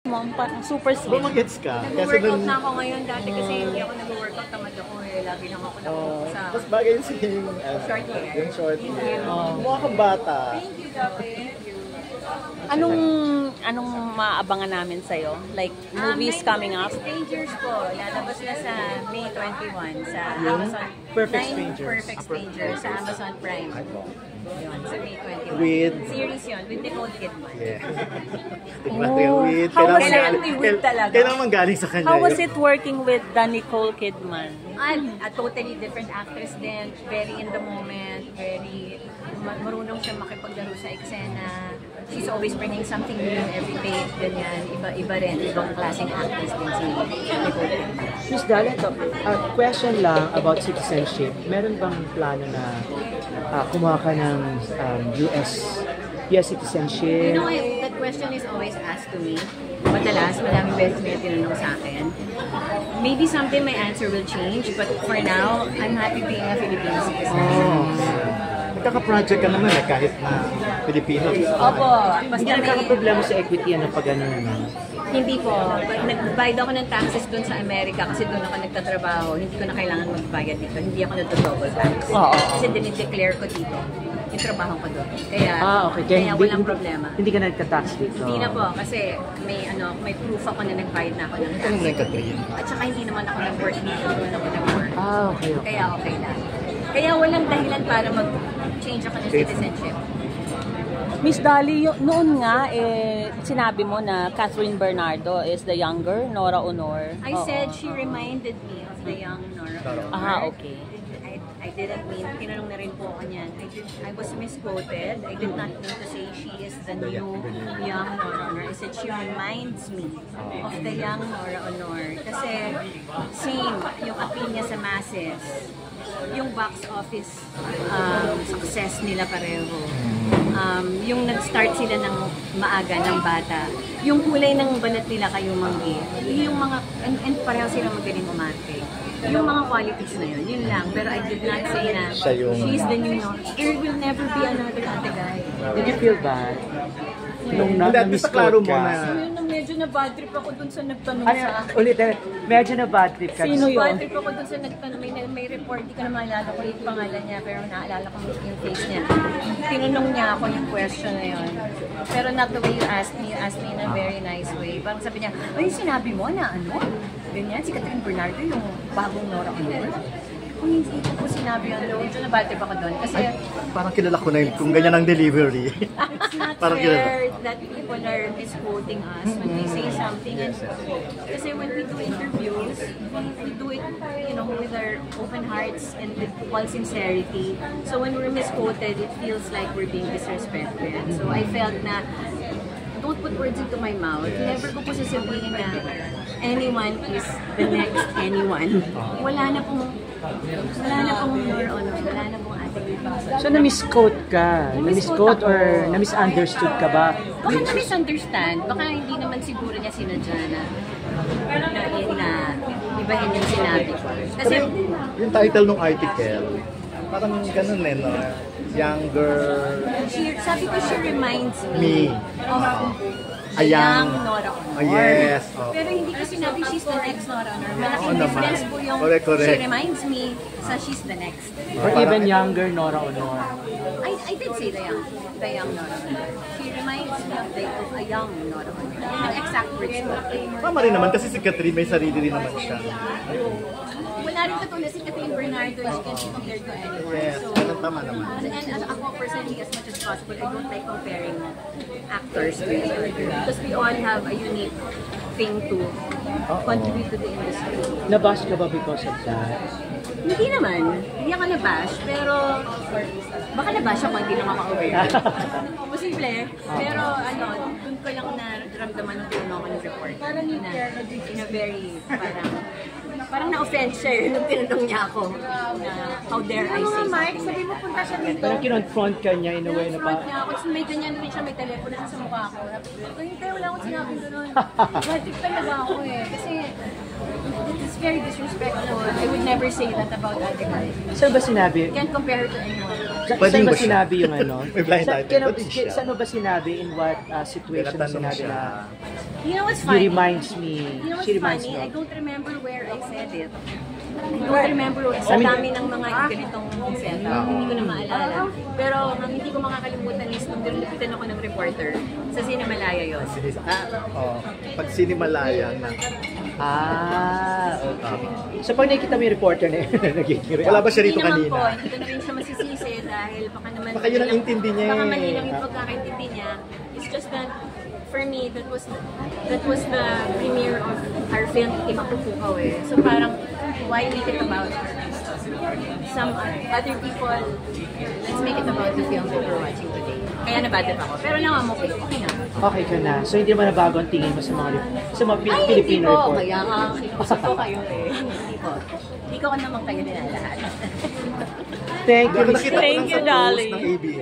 Mom, parang super sweet. Bumagets ka. Nag-workout na ako ngayon. Dati kasi hindi ako nag-workout. Tamad ako eh. Lagi lang ako nakuha sa Mas bagay yung short hair. Yung short hair. Mukha kang bata. Thank you, David. Anong maabangan namin sa'yo? Like, movies coming up? Strangers po. Lalabas na sa May 21 sa Amazon. Perfect Nine Strangers. Perfect Strangers sa Amazon Prime. Yun, sa May 21. With? Series yun, with Nicole Kidman. Yeah. With. How was Kailangan may with talaga. Kailangan manggaling sa kanya. How was it working with the Nicole Kidman? A totally different actress din. Very in the moment. Very marunong siya makipaglaro sa eksena. She's always bringing something new every page. Ganyan. Iba rin. Ibang klaseng actress din si Nicole Kidman. Miss Dalia, question lang about citizenship. Meron bang plano na kumuha ka ng US citizenship? You know, that question is always asked to me. Madalas, madaming beses may tinanong sa akin. Maybe someday my answer will change, but for now, I'm happy being a Filipino citizen. Nagkaka-project ka naman kahit na Pilipino. Opo. Hindi nagkakaproblema sa equity ano pag ano naman? Hindi po. Nag-bayad ako ng taxes doon sa Amerika kasi doon ako nagtatrabaho. Hindi ko na kailangan magbayad dito. Hindi ako nagdo-double tax. Kasi dinideclare ko dito yung trabaho ko doon. Kaya, kaya walang problema. Hindi ka nagka-tax dito? Hindi na po. Kasi may proof ako na nagbayad na ako ng taxes. At saka hindi naman ako nag-work dito. Doon ako nag-work. Okay. Kaya okay lang. Kaya walang dahilan para mag-change ako ng citizenship. Miss Dali, noon nga, sinabi mo na Catherine Bernardo is the younger Nora Honor. I said she reminded me of the young Nora Honor. Okay. I didn't mean, tinanong na rin po ako niyan. I was misquoted. I did not mean to say she is the new young Nora Honor. I said she reminds me of the young Nora Honor. Kasi same, yung appeal niya sa masses, yung box office success nila pareho. Yung nag-start sila ng maaga, ng bata. Yung kulay ng balat nila kayong manggi. Yung mga, and pareho sila magaling umarte. Yung mga qualities na yun lang. Pero I did not say na she's the new Nora. There will never be another Ate Guy. Did you feel bad? Nung na-misquote ka? Medyo na bad trip ako dun sa nagtanong sa akin. Ulitin, medyo na bad trip ka. Sino yun? Bad trip ako dun sa nagtanong. May report, di ko na maalala ko yung pangalan niya, pero naalala ko yung face niya. Tinanong niya ako yung question na yun. Pero not the way you asked me in a very nice way. Parang sabi niya, ay sinabi mo na ano? Ganyan, si Catherine Bernardo yung bagong Nora Honor. Kung hindi ko po sinabi yun, medyo na bad trip ako doon. Kasi parang kilala ko na yun kung ganyan ang delivery. it's not fair that people are misquoting us when we say something. And kasi when we do interviews, we do it, you know, with our open hearts and with all sincerity. So when we're misquoted, it feels like we're being disrespected. So I felt na, don't put words into my mouth. Never ko po sasabihin na anyone is the next anyone. Wala na pong Nora Honor. Wala na pong Ate Guy. So na-misquote ka? Na-misquote or na-misunderstood ka ba? Baka na-misunderstand. Baka hindi naman siguro niya sinadya na ibahin yung sinabi ko. Kasi yung title ng article, parang ganun no? Younger... Sabi ko, she reminds me of a young Nora Honor. Yes. Pero hindi ko sinabi she's the next Nora Honor. Malaking naman. difference po yung Correct. she reminds me sa she's the next. Or even younger Nora Honor? I did say the young Nora Honor. She reminds me of a young Nora Honor. Yung exact words ko. Tama rin naman kasi si Catherine may sarili rin naman siya. Wala rin katulad si Catherine Bernardo. She can be compared to anyone. Yes, So, tama naman. and ako personally, as much as possible, I don't like comparing actors to each other. Because we all have a unique thing to contribute to the industry. Nabash ka ba because of that? Hindi naman. Hindi ako nabash. Pero, baka nabash ako, hindi naman ako-aware. Posible. Pero, dun ko lang naramdaman nung tinanong ako ng report. In a very, parang na-offend siya nung tinanong niya ako. How dare I say something. Sabi mo, punta siya dito. Parang kinonfront ka niya in a way na pa... Kinonfront niya ako. May ganyan rin siya, may telepono siya sa mukha ko. Hindi, wala akong sinabi doon. Bad trip talaga ako eh. Kasi, It's very disrespectful. I would never say that about Ate Kai. Saan ba sinabi? Can't compare her to anyone. Pwede Saan ba ba siya? sinabi yung ano? May blind item. Pwede siya. Saan mo ba sinabi, in what situation mo Tinatanong sinabi siya. na You know what's he funny? reminds me, You know she what's reminds funny? me I of? don't remember where I said it. I don't remember sa dami ng mga ganitong setup. Hindi ko na maalala. Pero ang hindi ko makakalimutan is nung nilapitan ako ng reporter sa Cinemalaya yun. Pag Sinimalaya na. Okay. So pag nakikita mo yung reporter na yun, nagiging react. Wala ba siya rito Hindi naman kanina? po, hindi ko na rin siya masisisi dahil baka naman... Baka yun ang intindi niya Baka eh. mali lang yung pagkakaintindi niya. It's just that, for me, that was the premiere of our film, Imapupukaw eh. So parang, why make it about some other people? Let's make it about the film that we're watching today. Kaya nabadap ako. Pero now I'm okay. Okay na. Okay ka na. So hindi naman nabago ang tingin mo sa mga Ay, hindi Filipino po. report. Kaya nga, kinukusap ko kayo eh. Hindi po. Hindi ko naman kayo nilalahat. Thank you, Nakita ko lang Thank you, sa post Dolly. ng ABS.